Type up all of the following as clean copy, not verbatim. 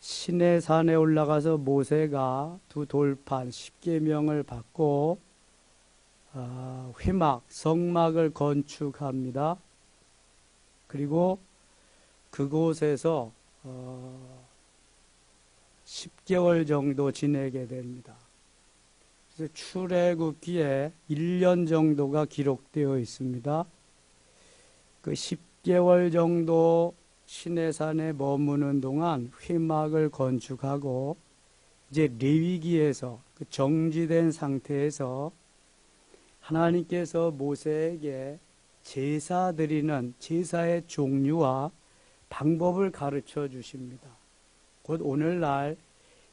시내산에 올라가서 모세가 두 돌판 10계명을 받고 회막, 성막을 건축합니다. 그리고 그곳에서 10개월 정도 지내게 됩니다. 그래서 출애굽기에 1년 정도가 기록되어 있습니다. 그 10개월 정도 시내산에 머무는 동안 회막을 건축하고 이제 레위기에서 그 정지된 상태에서 하나님께서 모세에게 제사 드리는 제사의 종류와 방법을 가르쳐 주십니다. 곧 오늘날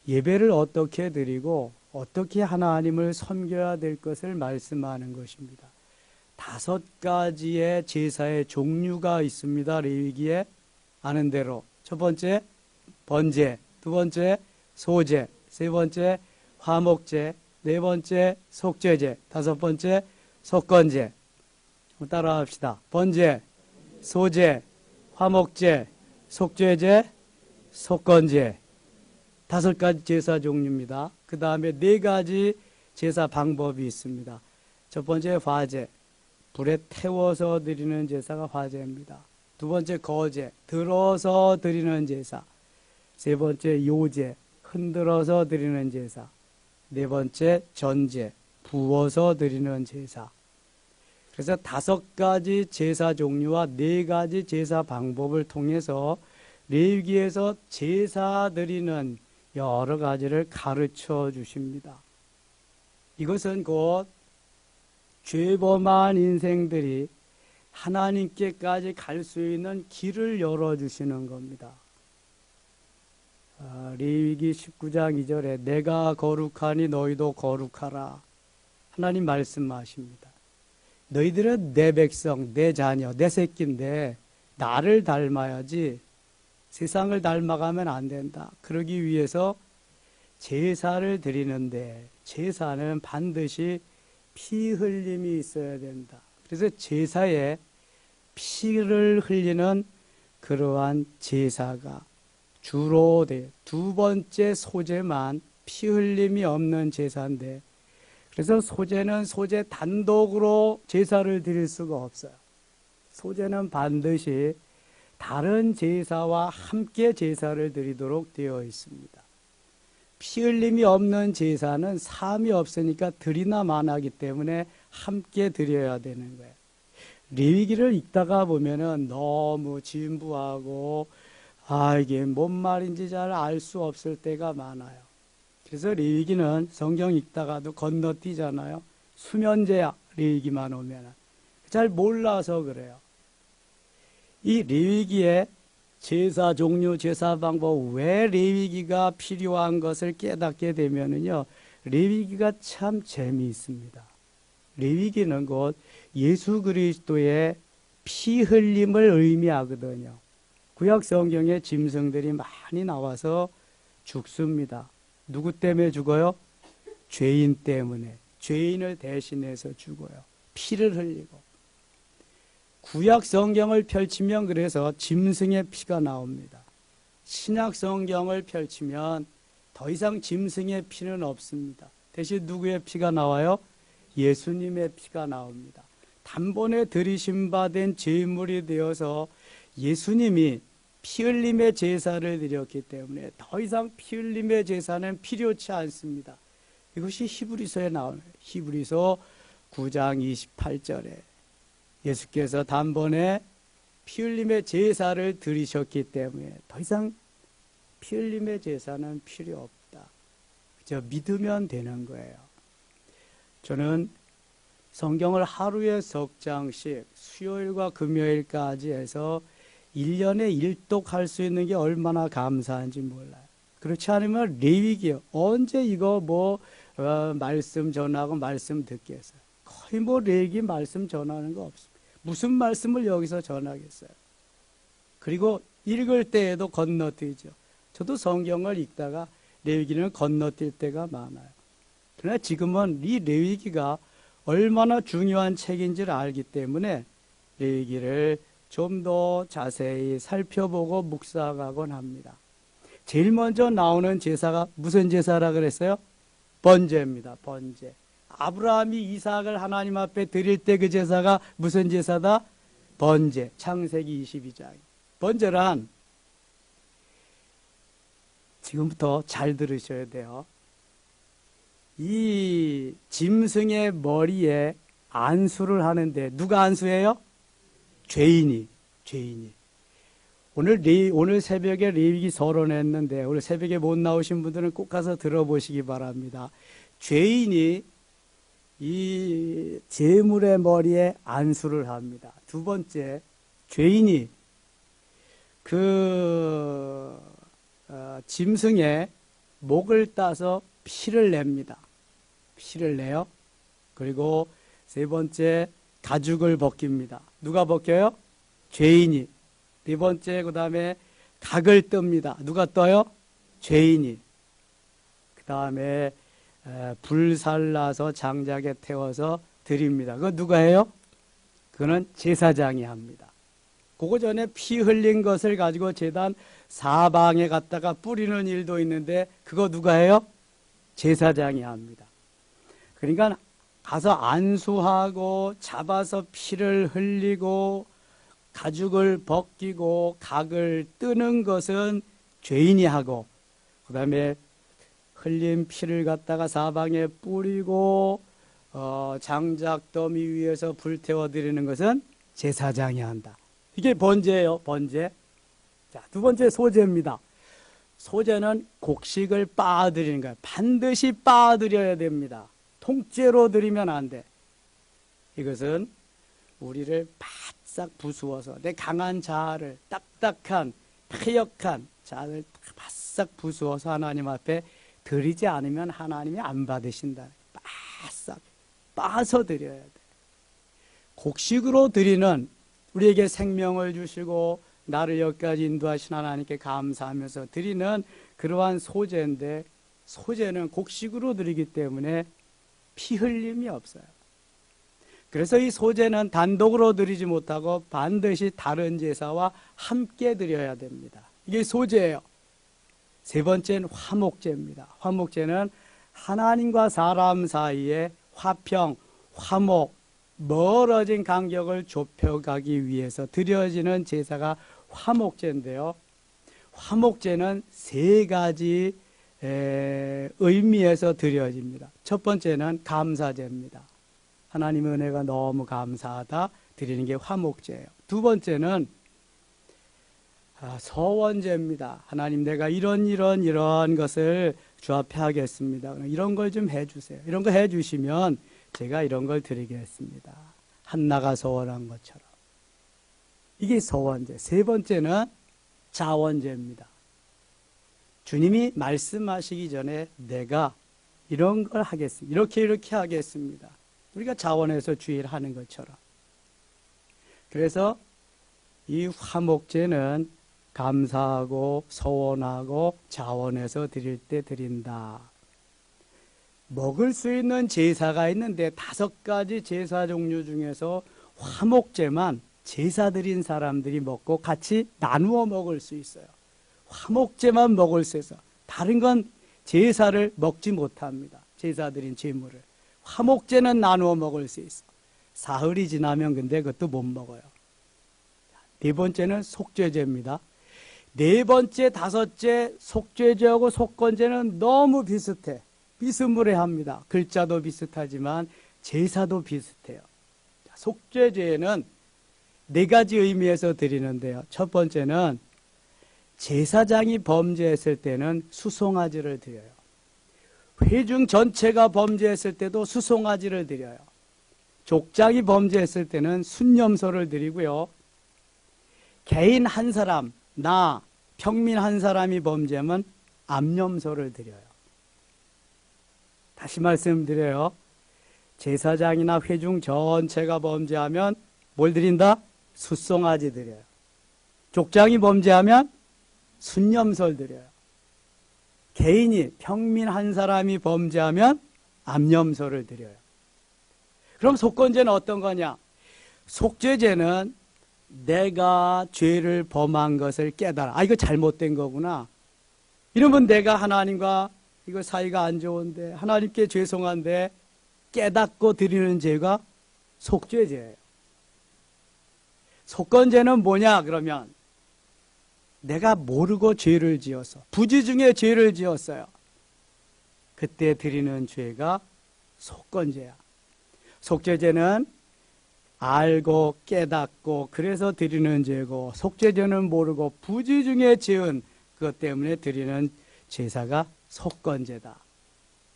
예배를 어떻게 드리고 어떻게 하나님을 섬겨야 될 것을 말씀하는 것입니다. 5가지의 제사의 종류가 있습니다. 레위기에 아는 대로 첫 번째 번제, 두 번째 소제, 세 번째 화목제, 네 번째 속죄제, 다섯 번째 속건제. 따라합시다. 번제, 소제, 화목제, 속죄제, 속건제. 5가지 제사 종류입니다. 그 다음에 4가지 제사 방법이 있습니다. 첫 번째 화제, 불에 태워서 드리는 제사가 화제입니다. 두 번째 거제, 들어서 드리는 제사. 세 번째 요제, 흔들어서 드리는 제사. 네 번째 전제, 부어서 드리는 제사. 그래서 5가지 제사 종류와 4가지 제사 방법을 통해서 레위기에서 제사 드리는 여러 가지를 가르쳐 주십니다. 이것은 곧 죄범한 인생들이 하나님께까지 갈 수 있는 길을 열어주시는 겁니다. 레위기 19장 2절에 내가 거룩하니 너희도 거룩하라. 하나님 말씀하십니다. 너희들은 내 백성, 내 자녀, 내 새끼인데 나를 닮아야지 세상을 닮아가면 안 된다. 그러기 위해서 제사를 드리는데 제사는 반드시 피 흘림이 있어야 된다. 그래서 제사에 피를 흘리는 그러한 제사가 주로 두 번째 소제만 피 흘림이 없는 제사인데, 그래서 소제는 소제 단독으로 제사를 드릴 수가 없어요. 소제는 반드시 다른 제사와 함께 제사를 드리도록 되어 있습니다. 피 흘림이 없는 제사는 삶이 없으니까 드리나 마나하기 때문에 함께 드려야 되는 거예요. 레위기를 읽다가 보면은 너무 진부하고 이게 뭔 말인지 잘 알 수 없을 때가 많아요. 그래서 레위기는 성경 읽다가도 건너뛰잖아요. 수면제야, 레위기만 오면은. 잘 몰라서 그래요. 이 레위기의 제사 종류, 제사 방법, 왜 레위기가 필요한 것을 깨닫게 되면은요, 레위기가 참 재미있습니다. 레위기는 곧 예수 그리스도의 피 흘림을 의미하거든요. 구약 성경에 짐승들이 많이 나와서 죽습니다. 누구 때문에 죽어요? 죄인 때문에. 죄인을 대신해서 죽어요. 피를 흘리고. 구약 성경을 펼치면 그래서 짐승의 피가 나옵니다. 신약 성경을 펼치면 더 이상 짐승의 피는 없습니다. 대신 누구의 피가 나와요? 예수님의 피가 나옵니다. 단번에 들이심 받은 제물이 되어서 예수님이 피 흘림의 제사를 드렸기 때문에 더 이상 피 흘림의 제사는 필요치 않습니다. 이것이 히브리서에 나오는 거예요. 히브리서 9장 28절에 예수께서 단번에 피 흘림의 제사를 드리셨기 때문에 더 이상 피 흘림의 제사는 필요 없다. 그저 믿으면 되는 거예요. 저는 성경을 하루에 석 장씩 수요일과 금요일까지 해서 1년에 1독 할 수 있는 게 얼마나 감사한지 몰라요. 그렇지 않으면 레위기요. 언제 이거 말씀 전하고 말씀 듣겠어요. 거의 레위기 말씀 전하는 거 없습니다. 무슨 말씀을 여기서 전하겠어요. 그리고 읽을 때에도 건너뛰죠. 저도 성경을 읽다가 레위기는 건너뛸 때가 많아요. 그러나 지금은 이 레위기가 얼마나 중요한 책인지를 알기 때문에 레위기를 좀 더 자세히 살펴보고 묵상하곤 합니다. 제일 먼저 나오는 제사가 무슨 제사라 그랬어요? 번제입니다. 번제. 아브라함이 이삭을 하나님 앞에 드릴 때 그 제사가 무슨 제사다? 번제. 창세기 22장. 번제란 지금부터 잘 들으셔야 돼요. 이 짐승의 머리에 안수를 하는데 누가 안수해요? 죄인이. 오늘 새벽에 레위기 서론했는데 오늘 새벽에 못 나오신 분들은 꼭 가서 들어보시기 바랍니다. 죄인이 이 제물의 머리에 안수를 합니다. 두 번째, 죄인이 짐승의 목을 따서 피를 냅니다. 피를 내요. 그리고 세 번째, 가죽을 벗깁니다. 누가 벗겨요? 죄인이. 네 번째, 그 다음에 각을 뜹니다. 누가 떠요? 죄인이. 그 다음에 불살라서 장작에 태워서 드립니다. 그거 누가 해요? 그거는 제사장이 합니다. 그거 전에 피 흘린 것을 가지고 제단 사방에 갖다가 뿌리는 일도 있는데 그거 누가 해요? 제사장이 합니다. 그러니까 가서 안수하고 잡아서 피를 흘리고 가죽을 벗기고 각을 뜨는 것은 죄인이 하고, 그 다음에 흘린 피를 갖다가 사방에 뿌리고 장작더미 위에서 불태워 드리는 것은 제사장이 한다. 이게 번제예요. 번제. 자, 두 번째 소제입니다. 소제는 곡식을 빻아드리는 거예요. 반드시 빻아드려야 됩니다. 통째로 드리면 안 돼. 이것은 우리를 바싹 부수어서 내 강한 자아를, 딱딱한 패역한 자아를 바싹 부수어서 하나님 앞에 드리지 않으면 하나님이 안 받으신다. 바싹 빻아서 드려야 돼. 곡식으로 드리는, 우리에게 생명을 주시고 나를 여기까지 인도하신 하나님께 감사하면서 드리는 그러한 소제인데, 소제는 곡식으로 드리기 때문에 피 흘림이 없어요. 그래서 이 소제는 단독으로 드리지 못하고 반드시 다른 제사와 함께 드려야 됩니다. 이게 소제예요. 세 번째는 화목제입니다. 화목제는 하나님과 사람 사이에 화평, 화목, 멀어진 간격을 좁혀가기 위해서 드려지는 제사가 화목제인데요. 화목제는 세 가지 의미에서 드려집니다. 첫 번째는 감사제입니다. 하나님의 은혜가 너무 감사하다 드리는 게 화목제예요. 두 번째는 서원제입니다. 하나님, 내가 이런 것을 주 앞에 하겠습니다. 이런 걸 좀 해주세요. 이런 거 해주시면 제가 이런 걸 드리겠습니다. 한나가 서원한 것처럼. 이게 서원제. 세 번째는 자원제입니다. 주님이 말씀하시기 전에 내가 이런 걸 하겠습니다. 이렇게 하겠습니다. 우리가 자원해서 주일 하는 것처럼. 그래서 이 화목제는 감사하고 서원하고 자원해서 드릴 때 드린다. 먹을 수 있는 제사가 있는데 5가지 제사 종류 중에서 화목제만 제사 드린 사람들이 먹고 같이 나누어 먹을 수 있어요. 화목제만 먹을 수 있어요. 다른 건 제사를 먹지 못합니다. 제사 드린 제물을. 화목제는 나누어 먹을 수 있어. 사흘이 지나면 근데 그것도 못 먹어요. 네 번째는 속죄제입니다. 네 번째, 다섯째 속죄제하고 속건제는 너무 비슷해. 비스무리합니다. 글자도 비슷하지만 제사도 비슷해요. 속죄제는 4가지 의미에서 드리는데요. 첫 번째는 제사장이 범죄했을 때는 수송아지를 드려요. 회중 전체가 범죄했을 때도 수송아지를 드려요. 족장이 범죄했을 때는 순념소를 드리고요. 개인 한 사람, 나, 평민 한 사람이 범죄하면 암염소를 드려요. 다시 말씀드려요. 제사장이나 회중 전체가 범죄하면 뭘 드린다? 숫송아지 드려요. 족장이 범죄하면 순념소를 드려요. 개인이, 평민 한 사람이 범죄하면 암염소를 드려요. 그럼 속건제는 어떤 거냐? 속죄제는 내가 죄를 범한 것을 깨달아. 이거 잘못된 거구나. 이러면 내가 하나님과 이거 사이가 안 좋은데, 하나님께 죄송한데 깨닫고 드리는 죄가 속죄죄예요. 속건죄는 뭐냐 그러면 내가 모르고 죄를 지어서 부지 중에 죄를 지었어요. 그때 드리는 죄가 속건죄야. 속죄죄는 알고 깨닫고 그래서 드리는 죄고, 속죄죄는 모르고 부지 중에 지은 그것 때문에 드리는 제사가 속건죄다.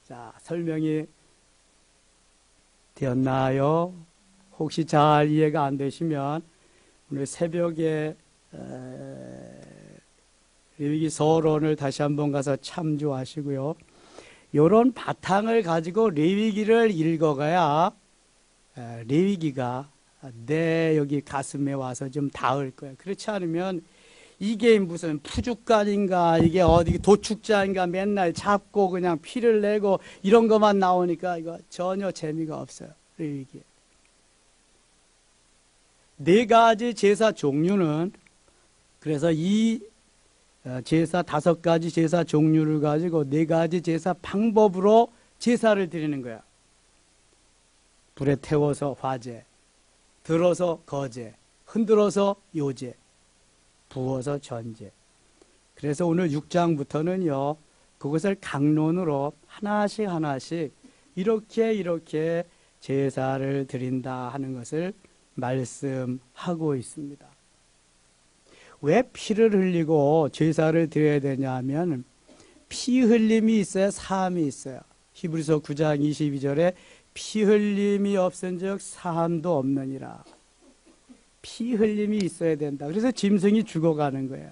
자, 설명이 되었나요? 혹시 잘 이해가 안 되시면 오늘 새벽에 레위기 서론을 다시 한번 가서 참조하시고요. 이런 바탕을 가지고 레위기를 읽어가야 레위기가 내 여기 가슴에 와서 좀 닿을 거예요. 그렇지 않으면 이게 무슨 푸죽간인가, 이게 어디 도축자인가 맨날 잡고 그냥 피를 내고 이런 것만 나오니까 이거 전혀 재미가 없어요. 레위기. 네 가지 제사 종류는, 그래서 이 제사 5가지 제사 종류를 가지고 4가지 제사 방법으로 제사를 드리는 거야. 불에 태워서 화제, 들어서 거제, 흔들어서 요제, 부어서 전제. 그래서 오늘 6장부터는요, 그것을 강론으로 하나씩 이렇게 제사를 드린다 하는 것을 말씀하고 있습니다. 왜 피를 흘리고 제사를 드려야 되냐 하면 피 흘림이 있어야 사함이 있어요. 히브리서 9장 22절에 피 흘림이 없은즉 사함도 없느니라. 피 흘림이 있어야 된다. 그래서 짐승이 죽어가는 거예요.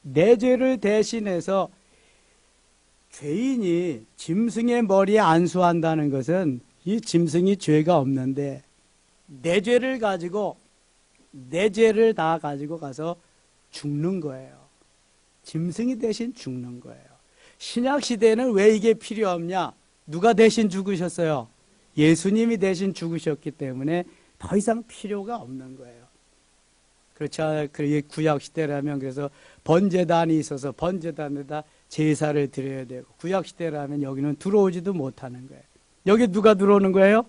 내 죄를 대신해서 죄인이 짐승의 머리에 안수한다는 것은 이 짐승이 죄가 없는데 내 죄를 가지고, 내 죄를 다 가지고 가서 죽는 거예요. 짐승이 대신 죽는 거예요. 신약시대에는 왜 이게 필요 없냐? 누가 대신 죽으셨어요? 예수님이 대신 죽으셨기 때문에 더 이상 필요가 없는 거예요. 그렇죠. 구약시대라면 그래서 번제단이 있어서 번제단에다 제사를 드려야 되고, 구약시대라면 여기는 들어오지도 못하는 거예요. 여기 누가 들어오는 거예요?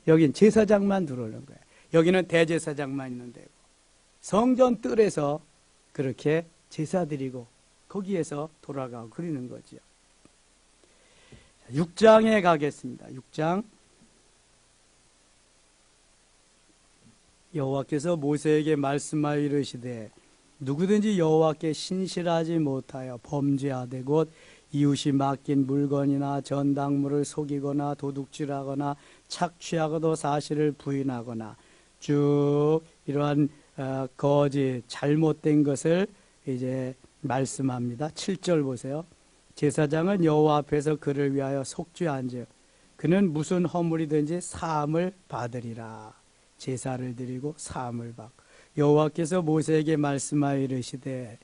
여긴 제사장만 들어오는 거예요. 여기는 대제사장만 있는 데고, 성전 뜰에서 그렇게 제사 드리고 거기에서 돌아가고 그러는 거죠. 6장에 가겠습니다. 6장. 여호와께서 모세에게 말씀하여 이르시되 누구든지 여호와께 신실하지 못하여 범죄하되 곧 이웃이 맡긴 물건이나 전당물을 속이거나 도둑질하거나 착취하고도 사실을 부인하거나 쭉 이러한 거짓 잘못된 것을 이제 말씀합니다. 7절 보세요. 제사장은 여호와 앞에서 그를 위하여 속죄한즉 그는 무슨 허물이든지 사함을 받으리라. 제사를 드리고 사함을 받고, 여호와께서 모세에게 말씀하여 이르시되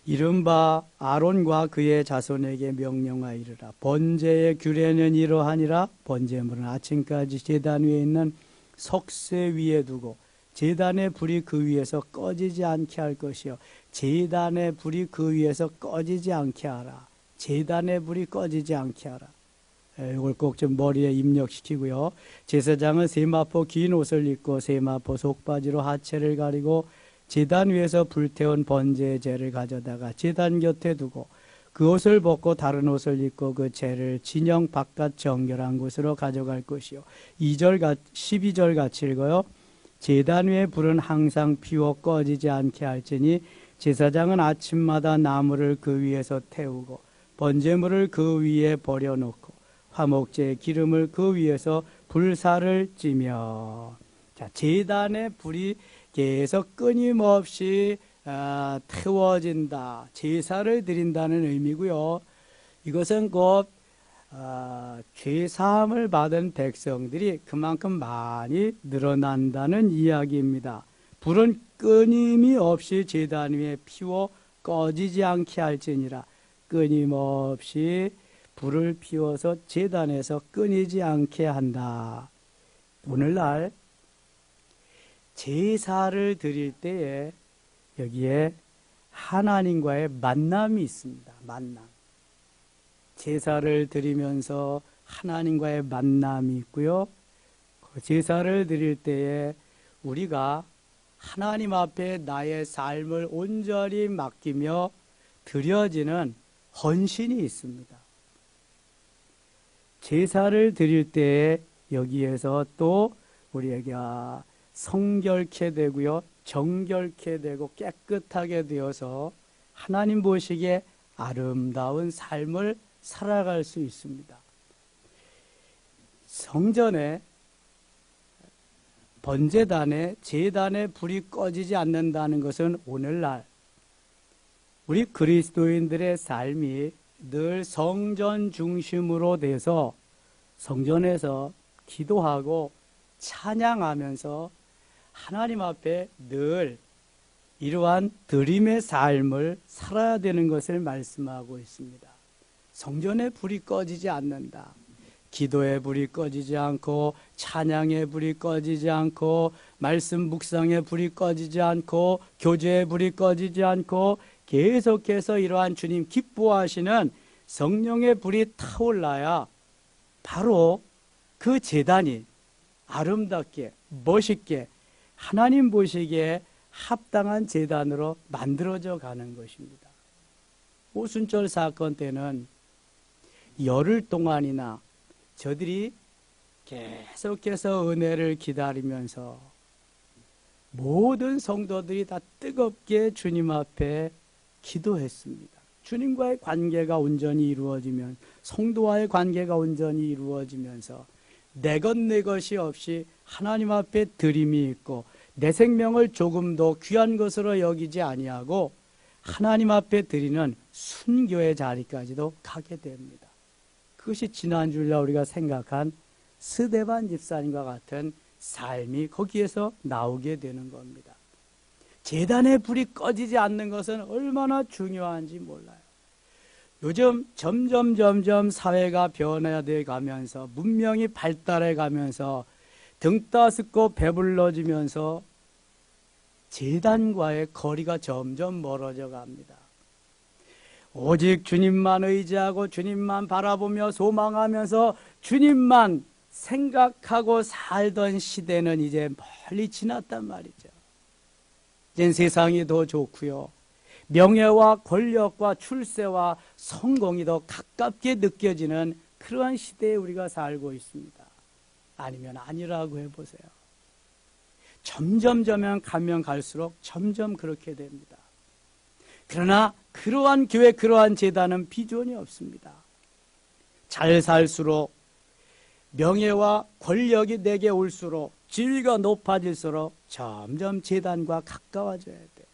이른바 아론과 그의 자손에게 명령하여 이르라. 번제의 규례는 이러하니라. 번제물은 아침까지 제단 위에 있는 석쇠 위에 두고 제단의 불이 그 위에서 꺼지지 않게 할 것이요, 제단의 불이 그 위에서 꺼지지 않게 하라. 제단의 불이 꺼지지 않게 하라. 이걸 꼭 좀 머리에 입력시키고요. 제사장은 세마포 긴 옷을 입고 세마포 속바지로 하체를 가리고 제단 위에서 불태운 번제의 재를 가져다가 제단 곁에 두고 그 옷을 벗고 다른 옷을 입고 그 재를 진영 바깥 정결한 곳으로 가져갈 것이요. 12절 같이 읽어요. 제단 위에 불은 항상 피워 꺼지지 않게 할지니 제사장은 아침마다 나무를 그 위에서 태우고 번제물을 그 위에 버려놓고 화목제의 기름을 그 위에서 불사를 찌며. 자, 제단의 불이 계속 끊임없이 태워진다. 제사를 드린다는 의미고요. 이것은 곧 죄사함을 받은 백성들이 그만큼 많이 늘어난다는 이야기입니다. 불은 끊임없이 제단 위에 피워 꺼지지 않게 할지니라. 끊임없이 불을 피워서 제단에서 끊이지 않게 한다. 오늘날 제사를 드릴 때에 여기에 하나님과의 만남이 있습니다. 만남. 제사를 드리면서 하나님과의 만남이 있고요. 그 제사를 드릴 때에 우리가 하나님 앞에 나의 삶을 온전히 맡기며 드려지는 헌신이 있습니다. 제사를 드릴 때에 여기에서 또 우리에게 성결케 되고요, 정결케 되고 깨끗하게 되어서 하나님 보시기에 아름다운 삶을 살아갈 수 있습니다. 성전에 번제단에 제단에 불이 꺼지지 않는다는 것은 오늘날 우리 그리스도인들의 삶이 늘 성전 중심으로 돼서 성전에서 기도하고 찬양하면서 하나님 앞에 늘 이러한 드림의 삶을 살아야 되는 것을 말씀하고 있습니다. 성전에 불이 꺼지지 않는다. 기도의 불이 꺼지지 않고 찬양의 불이 꺼지지 않고 말씀 묵상의 불이 꺼지지 않고 교제의 불이 꺼지지 않고 계속해서 이러한 주님 기뻐하시는 성령의 불이 타올라야 바로 그 제단이 아름답게 멋있게 하나님 보시기에 합당한 제단으로 만들어져 가는 것입니다. 오순절 사건 때는 열흘 동안이나 저들이 계속해서 은혜를 기다리면서 모든 성도들이 다 뜨겁게 주님 앞에 기도했습니다. 주님과의 관계가 온전히 이루어지면 성도와의 관계가 온전히 이루어지면서 내 것 내 것이 없이 하나님 앞에 드림이 있고 내 생명을 조금도 귀한 것으로 여기지 아니하고 하나님 앞에 드리는 순교의 자리까지도 가게 됩니다. 그것이 지난주일날 우리가 생각한 스데반 집사님과 같은 삶이 거기에서 나오게 되는 겁니다. 제단의 불이 꺼지지 않는 것은 얼마나 중요한지 몰라요. 요즘 점점 사회가 변화되어 가면서 문명이 발달해 가면서 등 따숩고 배불러지면서 제단과의 거리가 점점 멀어져 갑니다. 오직 주님만 의지하고 주님만 바라보며 소망하면서 주님만 생각하고 살던 시대는 이제 멀리 지났단 말이죠. 이젠 세상이 더 좋고요. 명예와 권력과 출세와 성공이 더 가깝게 느껴지는 그러한 시대에 우리가 살고 있습니다. 아니면 아니라고 해보세요. 점점 가면 갈수록 점점 그렇게 됩니다. 그러나 그러한 교회, 그러한 제단은 비전이 없습니다. 잘 살수록 명예와 권력이 내게 올수록 지위가 높아질수록 점점 제단과 가까워져야 돼.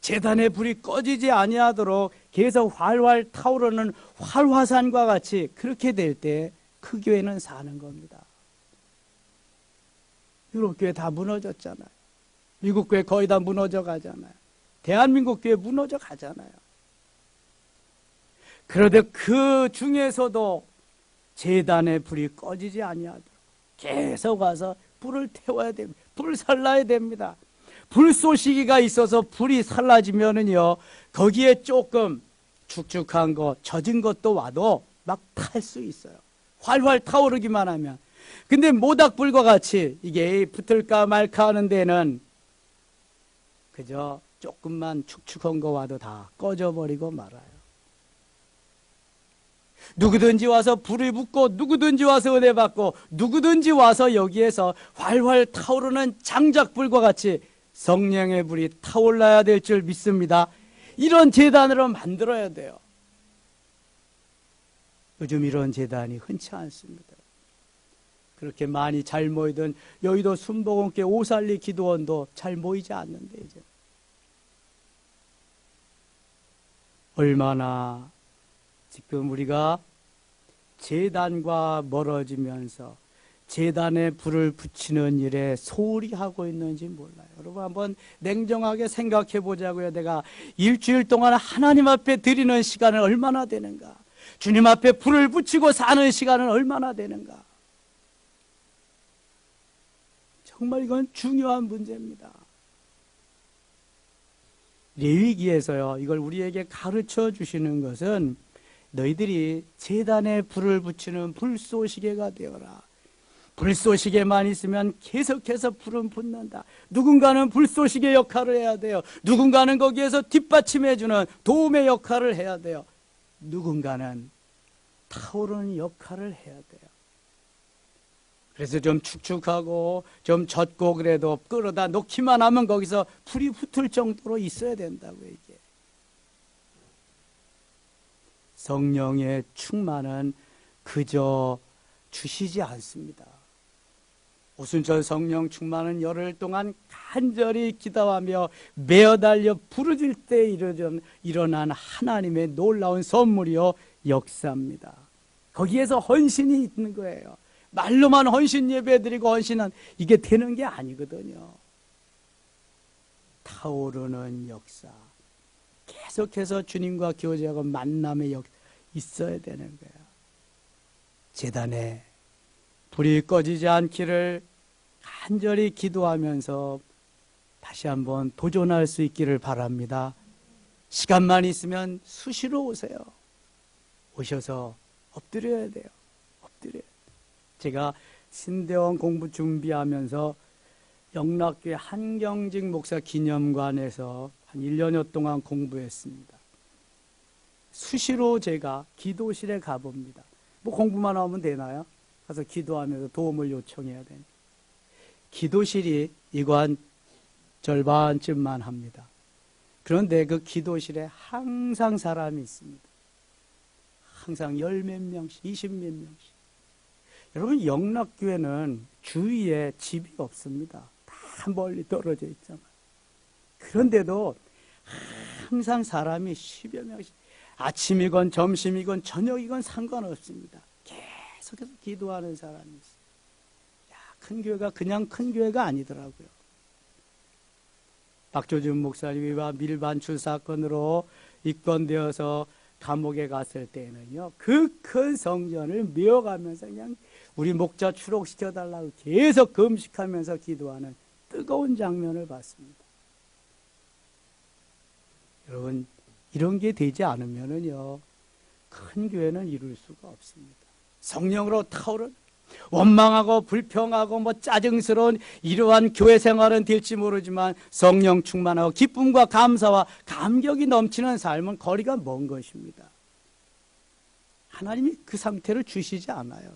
제단의 불이 꺼지지 아니하도록 계속 활활 타오르는 활화산과 같이 그렇게 될 때 그 교회는 사는 겁니다. 유럽 교회 다 무너졌잖아요. 미국 교회 거의 다 무너져 가잖아요. 대한민국 교회 무너져 가잖아요. 그런데 그 중에서도 제단의 불이 꺼지지 아니하도록 계속 와서 불을 태워야 됩니다. 불을 살라야 됩니다. 불쏘시기가 있어서 불이 살라지면은요, 거기에 조금 축축한 거, 젖은 것도 와도 막 탈 수 있어요. 활활 타오르기만 하면. 근데 모닥불과 같이 이게 붙을까 말까 하는 데는 그저 조금만 축축한 거 와도 다 꺼져버리고 말아요. 누구든지 와서 불을 붙고 누구든지 와서 은혜 받고 누구든지 와서 여기에서 활활 타오르는 장작불과 같이 성령의 불이 타올라야 될 줄 믿습니다. 이런 제단으로 만들어야 돼요. 요즘 이런 제단이 흔치 않습니다. 그렇게 많이 잘 모이던 여의도 순복음교회 오살리 기도원도 잘 모이지 않는데 이제 얼마나 지금 우리가 제단과 멀어지면서 제단에 불을 붙이는 일에 소홀히 하고 있는지 몰라요. 여러분 한번 냉정하게 생각해 보자고요. 내가 일주일 동안 하나님 앞에 드리는 시간은 얼마나 되는가? 주님 앞에 불을 붙이고 사는 시간은 얼마나 되는가? 정말 이건 중요한 문제입니다. 레위기에서요, 이걸 우리에게 가르쳐 주시는 것은 너희들이 제단에 불을 붙이는 불쏘시개가 되어라. 불쏘시개만 있으면 계속해서 불은 붙는다. 누군가는 불쏘시개 역할을 해야 돼요. 누군가는 거기에서 뒷받침해주는 도움의 역할을 해야 돼요. 누군가는 타오르는 역할을 해야 돼요. 그래서 좀 축축하고 좀 젖고 그래도 끌어다 놓기만 하면 거기서 불이 붙을 정도로 있어야 된다고요, 이게. 성령의 충만은 그저 주시지 않습니다. 오순절 성령 충만은 열흘 동안 간절히 기도하며 매어달려 부르짖을 때 일어난 하나님의 놀라운 선물이요 역사입니다. 거기에서 헌신이 있는 거예요. 말로만 헌신 예배드리고 헌신은 이게 되는 게 아니거든요. 타오르는 역사, 계속해서 주님과 교제하고 만남의 역사 있어야 되는 거예요. 제단에 불이 꺼지지 않기를 간절히 기도하면서 다시 한번 도전할 수 있기를 바랍니다. 시간만 있으면 수시로 오세요. 오셔서 엎드려야 돼요. 엎드려야 돼요. 제가 신대원 공부 준비하면서 영락교회 한경직 목사 기념관에서 한 1년여 동안 공부했습니다. 수시로 제가 기도실에 가봅니다. 뭐 공부만 하면 되나요? 가서 기도하면서 도움을 요청해야 되니. 기도실이 이관 절반쯤만 합니다. 그런데 그 기도실에 항상 사람이 있습니다. 항상 10몇 명씩, 20몇 명씩. 여러분, 영락교회는 주위에 집이 없습니다. 다 멀리 떨어져 있잖아요. 그런데도 항상 사람이 10여 명씩, 아침이건 점심이건 저녁이건 상관없습니다. 계속해서 기도하는 사람이 있어요. 야, 큰 교회가 그냥 큰 교회가 아니더라고요. 박조준 목사님이 밀반출 사건으로 입건되어서 감옥에 갔을 때는요, 그 큰 성전을 메어가면서 그냥 우리 목자 추록시켜달라고 계속 금식하면서 기도하는 뜨거운 장면을 봤습니다. 여러분, 이런 게 되지 않으면은요, 큰 교회는 이룰 수가 없습니다. 성령으로 타오른 원망하고 불평하고 뭐 짜증스러운 이러한 교회 생활은 될지 모르지만 성령 충만하고 기쁨과 감사와 감격이 넘치는 삶은 거리가 먼 것입니다. 하나님이 그 상태를 주시지 않아요.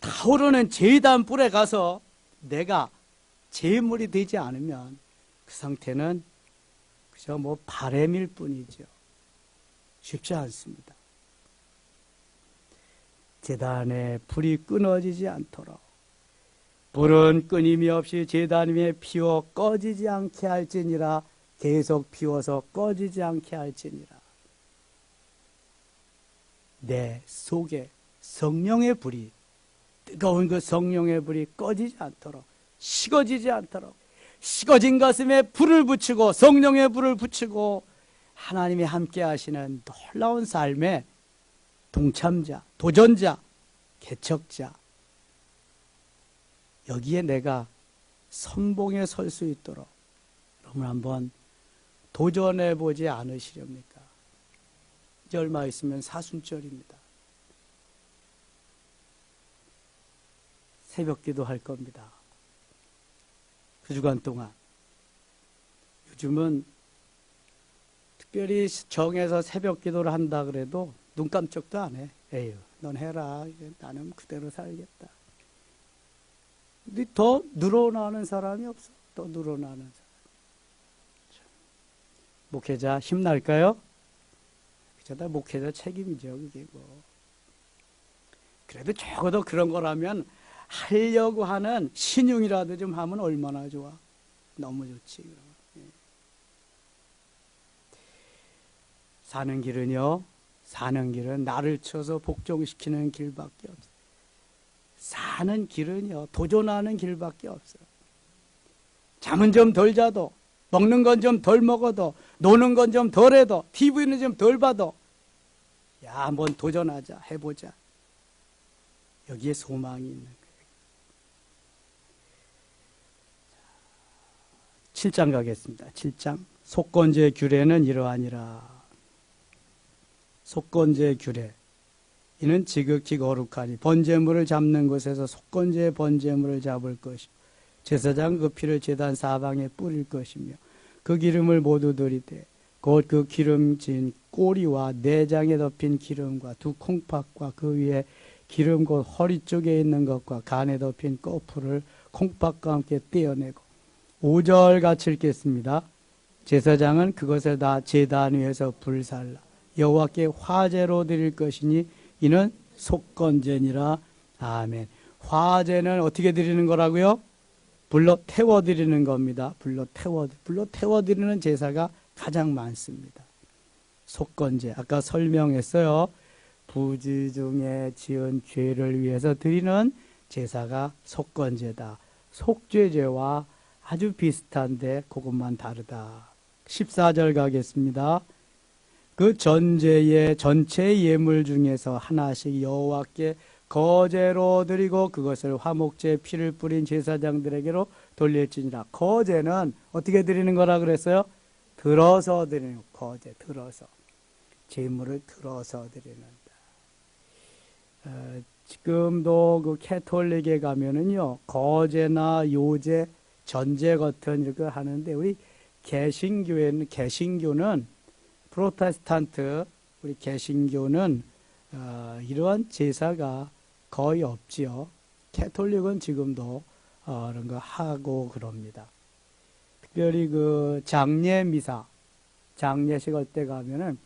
타오르는 제단 불에 가서 내가 제물이 되지 않으면 그 상태는 그저 뭐 바램일 뿐이죠. 쉽지 않습니다. 제단에 불이 끊어지지 않도록 불은 끊임이 없이 제단 위에 피워 꺼지지 않게 할지니라. 계속 피워서 꺼지지 않게 할지니라. 내 속에 성령의 불이, 뜨거운 그 성령의 불이 꺼지지 않도록, 식어지지 않도록, 식어진 가슴에 불을 붙이고 성령의 불을 붙이고 하나님이 함께 하시는 놀라운 삶의 동참자, 도전자, 개척자, 여기에 내가 선봉에 설 수 있도록 여러분 한번 도전해 보지 않으시렵니까? 이제 얼마 있으면 사순절입니다. 새벽기도 할 겁니다. 그 주간 동안 요즘은 특별히 정해서 새벽기도를 한다 그래도 눈 깜짝도 안 해. 에휴, 넌 해라. 나는 그대로 살겠다. 근데 더 늘어나는 사람이 없어. 더 늘어나는 사람. 목회자 힘날까요? 그저 목회자 책임이죠, 그게 뭐. 그래도 적어도 그런 거라면 하려고 하는 신용이라도 좀 하면 얼마나 좋아. 너무 좋지. 예. 사는 길은 나를 쳐서 복종시키는 길밖에 없어요. 사는 길은요, 도전하는 길밖에 없어요. 잠은 좀 덜 자도, 먹는 건 좀 덜 먹어도, 노는 건 좀 덜 해도, TV는 좀 덜 봐도, 야, 한번 도전하자, 해보자. 여기에 소망이 있는 거예요. 7장 가겠습니다. 7장. 속건제 규례는 이러하니라. 속건제 규례. 이는 지극히 거룩하니 번제물을 잡는 곳에서 속건제의 번제물을 잡을 것이요 제사장 그 피를 제단 사방에 뿌릴 것이며 그 기름을 모두 들이되 곧 그 기름진 꼬리와 내장에 덮인 기름과 두 콩팥과 그 위에 기름 곧 허리 쪽에 있는 것과 간에 덮인 거풀을 콩팥과 함께 떼어내고 5절 같이 읽겠습니다. 제사장은 그것을 다 제단 위에서 불살라 여호와께 화제로 드릴 것이니 이는 속건제니라. 아멘. 화제는 어떻게 드리는 거라고요? 불로 태워 드리는 겁니다. 불로 태워 드리는 제사가 가장 많습니다. 속건제. 아까 설명했어요. 부지 중에 지은 죄를 위해서 드리는 제사가 속건제다. 속죄제와 아주 비슷한데 그것만 다르다. 14절 가겠습니다. 그 전제의 전체 예물 중에서 하나씩 여호와께 거제로 드리고 그것을 화목제 피를 뿌린 제사장들에게로 돌릴지니라. 거제는 어떻게 드리는 거라 그랬어요? 들어서 드리는 거제. 들어서. 제물을 들어서 드리는다. 지금도 그 캐톨릭에 가면은요 거제나 요제, 전제 같은 이렇게 하는데 우리 개신교는 프로테스탄트 우리 개신교는 이러한 제사가 거의 없지요. 캐톨릭은 지금도 그런 거 하고 그럽니다. 특별히 그 장례미사, 장례식 할 때 가면은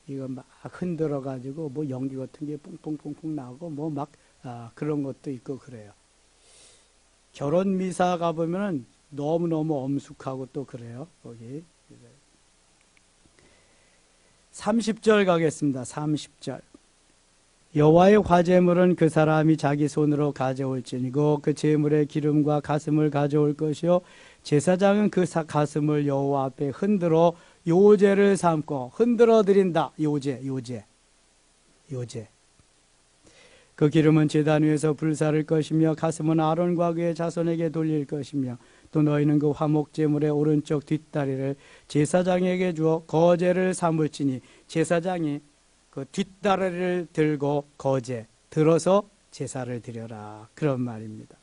이거 막 흔들어 가지고 뭐 연기 같은 게 뿡뿡뿡뿡 나오고 뭐 막 그런 것도 있고 그래요. 결혼 미사 가 보면은 너무너무 엄숙하고 또 그래요. 거기 30절 가겠습니다. 30절. 여호와의 화제물은 그 사람이 자기 손으로 가져올지니고 그 제물의 기름과 가슴을 가져올 것이요 제사장은 그 가슴을 여호와 앞에 흔들어 요제를 삼고 흔들어 드린다. 요제. 그 기름은 제단 위에서 불사를 것이며 가슴은 아론과 그의 자손에게 돌릴 것이며 또 너희는 그 화목제물의 오른쪽 뒷다리를 제사장에게 주어 거제를 삼을지니 제사장이 그 뒷다리를 들고 거제 들어서 제사를 드려라. 그런 말입니다.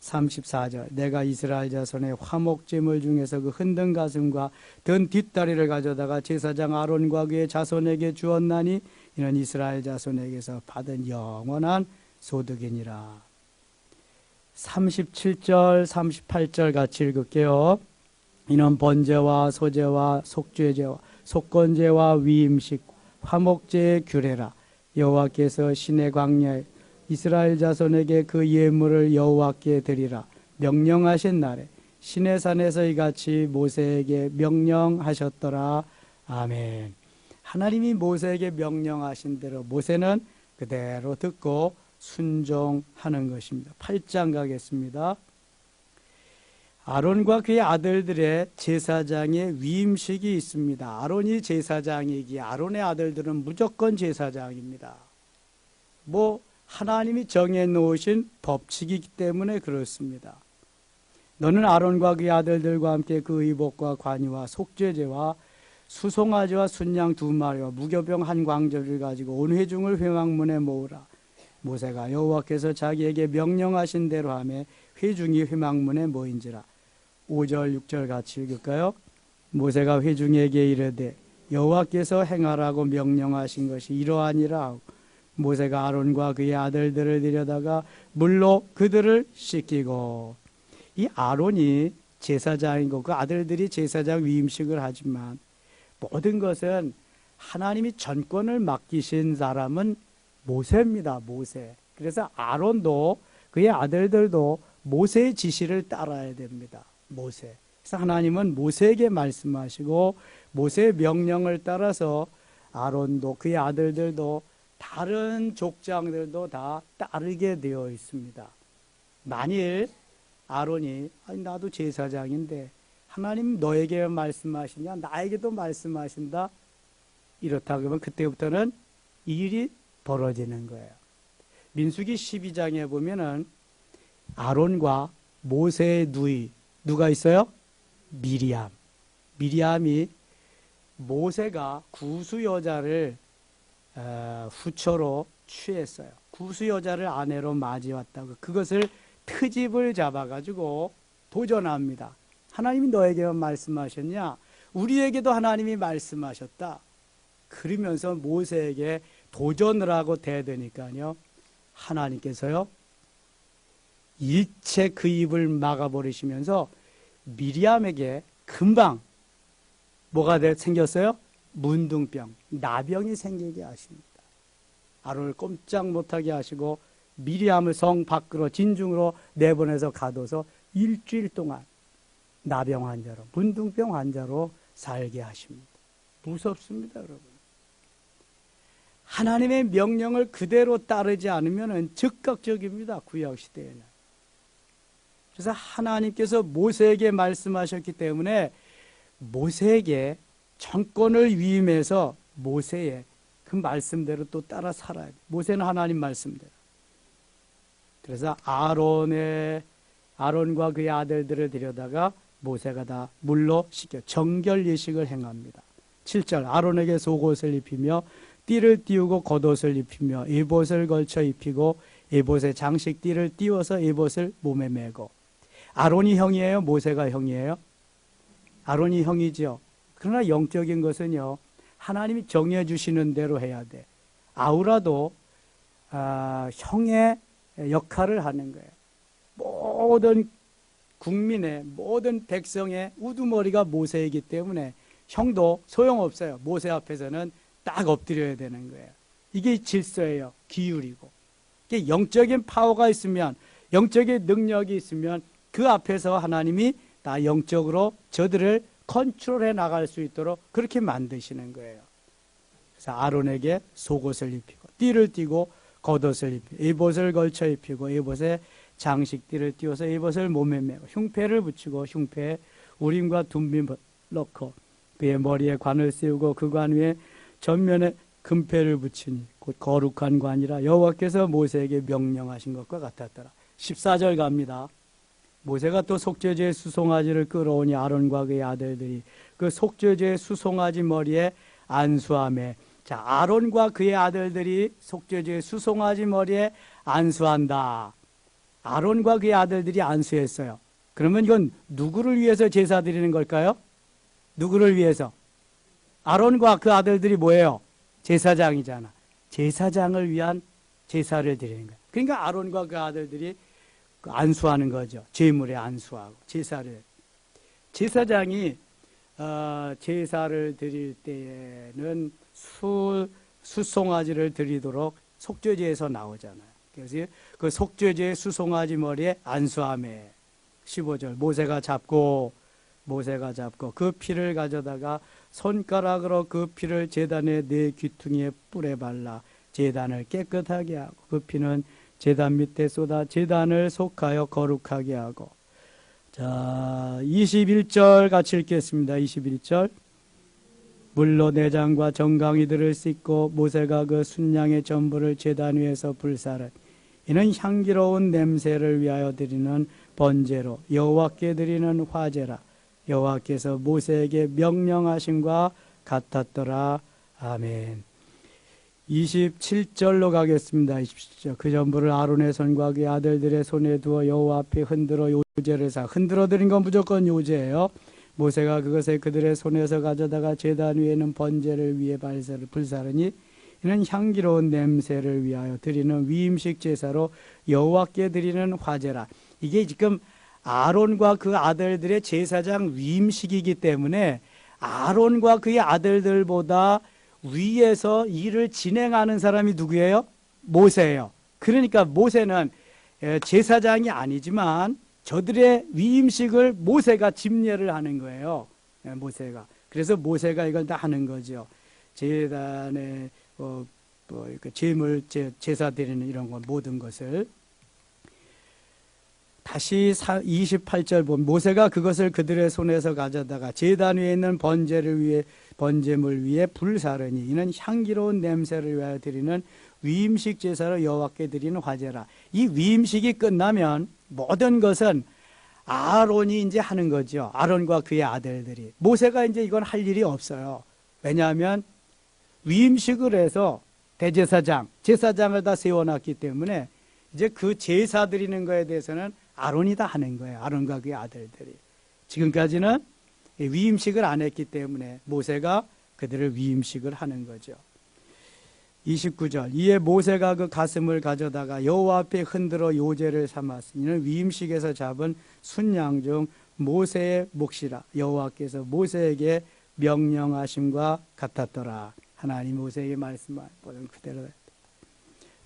34절. 내가 이스라엘 자손의 화목제물 중에서 그 흔든 가슴과 든 뒷다리를 가져다가 제사장 아론과 그의 자손에게 주었나니 이는 이스라엘 자손에게서 받은 영원한 소득이니라. 37절 38절 같이 읽을게요. 이는 번제와 소제와 속죄제와 속건제와 위임식 화목제의 규례라. 여호와께서 시내 광야에 이스라엘 자손에게 그 예물을 여호와께 드리라 명령하신 날에 시내산에서 이같이 모세에게 명령하셨더라. 아멘. 하나님이 모세에게 명령하신 대로 모세는 그대로 듣고 순종하는 것입니다. 8장 가겠습니다. 아론과 그의 아들들의 제사장의 위임식이 있습니다. 아론이 제사장이기에 아론의 아들들은 무조건 제사장입니다. 하나님이 정해놓으신 법칙이기 때문에 그렇습니다. 너는 아론과 그의 아들들과 함께 그 의복과 관이와 속죄제와 수송아지와 순양 2마리와 무교병 한 광절을 가지고 온 회중을 회막문에 모으라. 모세가 여호와께서 자기에게 명령하신 대로 하며 회중이 회막문에 모인지라. 5절 6절 같이 읽을까요? 모세가 회중에게 이르되 여호와께서 행하라고 명령하신 것이 이러하니라 하고 모세가 아론과 그의 아들들을 데려다가 물로 그들을 씻기고. 이 아론이 제사장이고 그 아들들이 제사장 위임식을 하지만 모든 것은 하나님이 전권을 맡기신 사람은 모세입니다. 모세. 그래서 아론도 그의 아들들도 모세의 지시를 따라야 됩니다. 모세. 그래서 하나님은 모세에게 말씀하시고 모세의 명령을 따라서 아론도 그의 아들들도 다른 족장들도 다 따르게 되어 있습니다. 만일 아론이 나도 제사장인데 하나님 너에게 말씀하시냐 나에게도 말씀하신다 이렇다 그러면 그때부터는 일이 벌어지는 거예요. 민수기 12장에 보면은 아론과 모세의 누이 누가 있어요? 미리암. 미리암이 모세가 구수 여자를 후처로 취했어요. 구수 여자를 아내로 맞이왔다고 그것을 트집을 잡아가지고 도전합니다. 하나님이 너에게만 말씀하셨냐? 우리에게도 하나님이 말씀하셨다. 그러면서 모세에게 도전을 하고 대드니까요. 하나님께서요. 일체 그 입을 막아버리시면서 미리암에게 금방 뭐가 생겼어요? 문둥병, 나병이 생기게 하십니다. 아론을 꼼짝 못하게 하시고 미리암을 성 밖으로 진중으로 내보내서 가둬서 일주일 동안 나병 환자로, 문둥병 환자로 살게 하십니다. 무섭습니다, 여러분. 하나님의 명령을 그대로 따르지 않으면 즉각적입니다, 구약시대에는. 그래서 하나님께서 모세에게 말씀하셨기 때문에 모세에게 정권을 위임해서 모세의 그 말씀대로 또 따라 살아야 돼. 모세는 하나님 말씀대로. 그래서 아론과 그의 아들들을 데려다가 모세가 다 물로 씻겨 정결 예식을 행합니다. 7절 아론에게 속옷을 입히며 띠를 띄우고 겉옷을 입히며 에봇을 걸쳐 입히고 에봇에 장식 띠를 띄워서 에봇을 몸에 메고. 아론이 형이에요? 모세가 형이에요? 아론이 형이죠. 그러나 영적인 것은요, 하나님이 정해 주시는 대로 해야 돼. 아우라도 형의 역할을 하는 거예요. 모든 국민의 모든 백성의 우두머리가 모세이기 때문에 형도 소용없어요. 모세 앞에서는 딱 엎드려야 되는 거예요. 이게 질서예요. 기율이고. 이게 영적인 파워가 있으면, 영적인 능력이 있으면 그 앞에서 하나님이 다 영적으로 저들을 컨트롤해 나갈 수 있도록 그렇게 만드시는 거예요. 그래서 아론에게 속옷을 입히고 띠를 띠고 겉옷을 입히고 에봇을 걸쳐 입히고 에봇에 장식띠를 띄워서 에봇을 몸에 메고 흉패를 붙이고 흉패에 우림과 둠빔을 넣고 그의 머리에 관을 씌우고 그 관 위에 전면에 금패를 붙이니 곧 거룩한 관이라 여호와께서 모세에게 명령하신 것과 같았더라. 14절 갑니다. 모세가 또 속죄제의 수송아지를 끌어오니 아론과 그의 아들들이 그 속죄제의 수송아지 머리에 안수하매. 자, 아론과 그의 아들들이 속죄제의 수송아지 머리에 안수한다. 아론과 그의 아들들이 안수했어요. 그러면 이건 누구를 위해서 제사 드리는 걸까요? 누구를 위해서? 아론과 그 아들들이 뭐예요? 제사장이잖아. 제사장을 위한 제사를 드리는 거예요. 그러니까 아론과 그 아들들이 안수하는 거죠. 제물에 안수하고 제사를. 제사장이 제사를 드릴 때에는 수송아지를 드리도록 속죄제에서 나오잖아요. 그래서 그 속죄제의 수송아지 머리에 안수하매. 15절 모세가 잡고 그 피를 가져다가 손가락으로 그 피를 제단의 네 귀퉁이에 뿔에 발라 제단을 깨끗하게 하고 그 피는 제단 밑에 쏟아 제단을 속하여 거룩하게 하고. 자, 21절 같이 읽겠습니다. 21절 물로 내장과 정강이들을 씻고 모세가 그 순양의 전부를 제단 위에서 불사른 이는 향기로운 냄새를 위하여 드리는 번제로 여호와께 드리는 화제라. 여호와께서 모세에게 명령하심과 같았더라. 아멘. 27절로 가겠습니다. 27절 그 전부를 아론의 손과 그의 아들들의 손에 두어 여호와 앞에 흔들어 요제를 사. 흔들어 드린 건 무조건 요제예요. 모세가 그것을 그들의 손에서 가져다가 제단 위에는 번제를 위해 불사르니 이는 향기로운 냄새를 위하여 드리는 위임식 제사로 여호와께 드리는 화제라. 이게 지금 아론과 그 아들들의 제사장 위임식이기 때문에 아론과 그의 아들들보다 위에서 일을 진행하는 사람이 누구예요? 모세예요. 그러니까 모세는 제사장이 아니지만 저들의 위임식을 모세가 집례를 하는 거예요. 모세가. 그래서 모세가 이걸 다 하는 거죠. 제단에 제물 제사 드리는 이런 것 모든 것을. 다시 28절 보면 모세가 그것을 그들의 손에서 가져다가 제단 위에 있는 번제물 위에 불사르니 이는 향기로운 냄새를 위하여 드리는 위임식 제사로 여호와께 드리는 화제라. 이 위임식이 끝나면 모든 것은 아론이 이제 하는 거죠. 아론과 그의 아들들이. 모세가 이제 이건 할 일이 없어요. 왜냐하면 위임식을 해서 대제사장, 제사장을 다 세워놨기 때문에 이제 그 제사 드리는 거에 대해서는 아론이 다 하는 거예요. 아론과 그의 아들들이. 지금까지는 위임식을 안 했기 때문에 모세가 그들을 위임식을 하는 거죠. 29절 이에 모세가 그 가슴을 가져다가 여호와 앞에 흔들어 요제를 삼았으니 이는 위임식에서 잡은 순양 중 모세의 몫이라 여호와께서 모세에게 명령하심과 같았더라. 하나님 모세에게 말씀하신 그대로.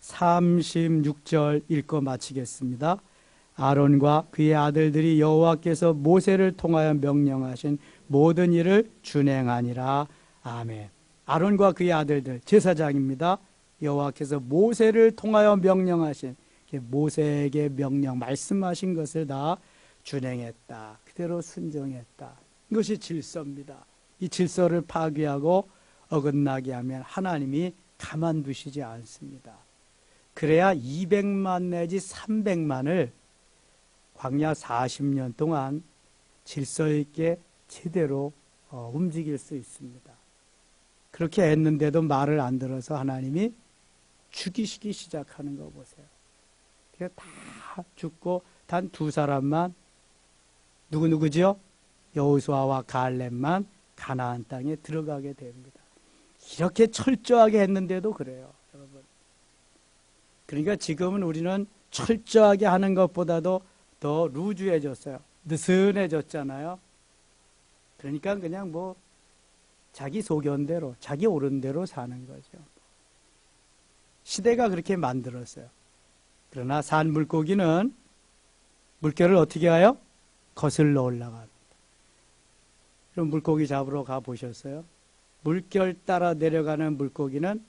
36절 읽고 마치겠습니다. 아론과 그의 아들들이 여호와께서 모세를 통하여 명령하신 모든 일을 준행하니라. 아멘. 아론과 그의 아들들 제사장입니다. 여호와께서 모세를 통하여 명령하신 모세에게 명령 말씀하신 것을 다 준행했다. 그대로 순종했다. 이것이 질서입니다. 이 질서를 파괴하고 어긋나게 하면 하나님이 가만두시지 않습니다. 그래야 200만 내지 300만을 광야 40년 동안 질서 있게 제대로 움직일 수 있습니다. 그렇게 했는데도 말을 안 들어서 하나님이 죽이시기 시작하는 거 보세요. 그래서 다 죽고 단 두 사람만 누구지요? 여호수아와 갈렙만 가나안 땅에 들어가게 됩니다. 이렇게 철저하게 했는데도 그래요, 여러분. 그러니까 지금은 우리는 철저하게 하는 것보다도 더 루즈해졌어요. 느슨해졌잖아요. 그러니까 그냥 뭐 자기 소견대로, 자기 옳은 대로 사는 거죠. 시대가 그렇게 만들었어요. 그러나 산 물고기는 물결을 어떻게 해요? 거슬러 올라갑니다. 그럼 물고기 잡으러 가보셨어요? 물결 따라 내려가는 물고기는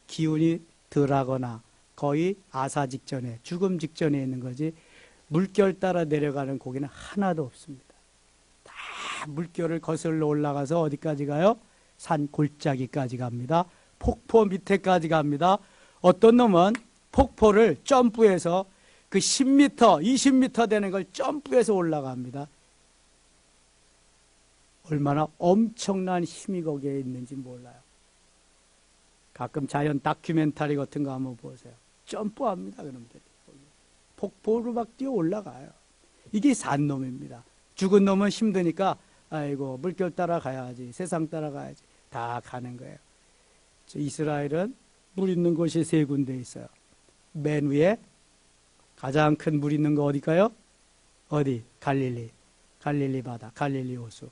기운이 덜하거나 거의 아사 직전에, 죽음 직전에 있는 거지 물결 따라 내려가는 고기는 하나도 없습니다. 다 물결을 거슬러 올라가서 어디까지 가요? 산 골짜기까지 갑니다. 폭포 밑에까지 갑니다. 어떤 놈은 폭포를 점프해서 그 10m, 20m 되는 걸 점프해서 올라갑니다. 얼마나 엄청난 힘이 거기에 있는지 몰라요. 가끔 자연 다큐멘터리 같은 거 한번 보세요. 점프합니다, 그놈들이. 폭포로 막 뛰어 올라가요. 이게 산 놈입니다. 죽은 놈은 힘드니까 아이고 물결 따라가야지, 세상 따라가야지 다 가는 거예요. 이스라엘은 물 있는 곳이 세 군데 있어요. 맨 위에 가장 큰 물 있는 거 어디일까요? 어디? 갈릴리 바다, 갈릴리 호수.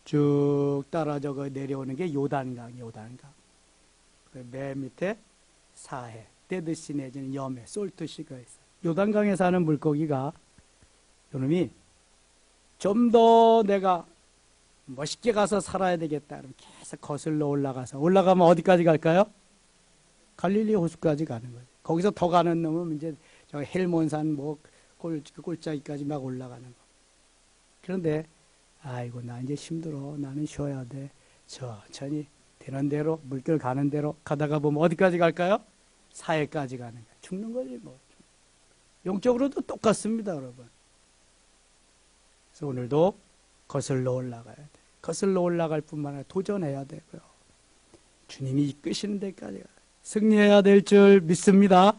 쭉 따라 저거 내려오는 게 요단강. 맨 밑에 사해, 떼듯이 내지는 염해, 솔트시가 있어요. 요단강에 사는 물고기가 요놈이 좀 더 내가 멋있게 가서 살아야 되겠다. 그럼 계속 거슬러 올라가면 어디까지 갈까요? 갈릴리 호수까지 가는 거예요. 거기서 더 가는 놈은 이제 저 헬몬산 뭐 골짜기까지 막 올라가는 거. 그런데 아이고 나 이제 힘들어. 나는 쉬어야 돼. 천천히 되는 대로 물결 가는 대로 가다가 보면 어디까지 갈까요? 사해까지 가는 거예요. 죽는 거지 뭐. 영적으로도 똑같습니다, 여러분. 그래서 오늘도 거슬러 올라가야 돼. 거슬러 올라갈 뿐만 아니라 도전해야 되고요. 주님이 이끄시는 데까지 승리해야 될 줄 믿습니다.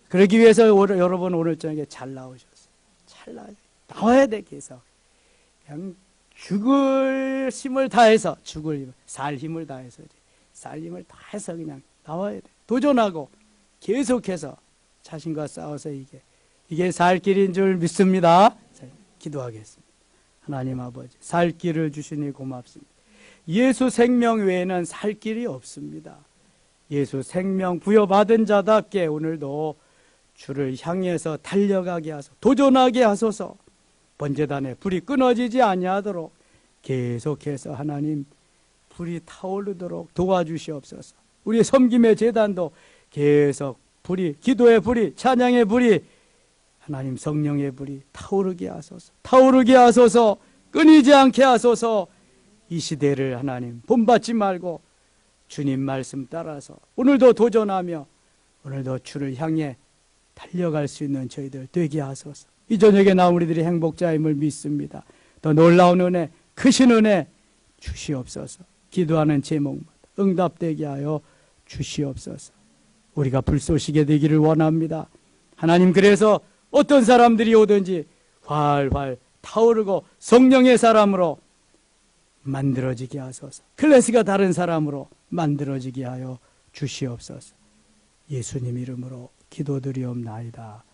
그러기 위해서 여러분 오늘 저녁에 잘 나오셨어요. 나와야 돼, 계속. 그냥 죽을 힘을 다해서, 살 힘을 다해서 그냥 나와야 돼. 도전하고 계속해서 자신과 싸워서 이게 살 길인 줄 믿습니다. 자, 기도하겠습니다. 하나님 아버지, 살 길을 주시니 고맙습니다. 예수 생명 외에는 살 길이 없습니다. 예수 생명 부여받은 자답게 오늘도 주를 향해서 달려가게 하소서, 도전하게 하소서. 번제단에 불이 끊어지지 아니하도록 계속해서 하나님 불이 타오르도록 도와주시옵소서. 우리의 섬김의 제단도 계속 불이, 기도의 불이, 찬양의 불이, 하나님 성령의 불이 타오르게 하소서, 끊이지 않게 하소서. 이 시대를 하나님 본받지 말고 주님 말씀 따라서 오늘도 도전하며 오늘도 주를 향해 달려갈 수 있는 저희들 되게 하소서. 이 저녁에 우리들이 행복자임을 믿습니다. 더 놀라운 은혜, 크신 은혜 주시옵소서. 기도하는 제목마다 응답되게 하여 주시옵소서. 우리가 불쏘시게 되기를 원합니다. 하나님, 그래서 어떤 사람들이 오든지 활활 타오르고 성령의 사람으로 만들어지게 하소서. 클래스가 다른 사람으로 만들어지게 하여 주시옵소서. 예수님 이름으로 기도드리옵나이다.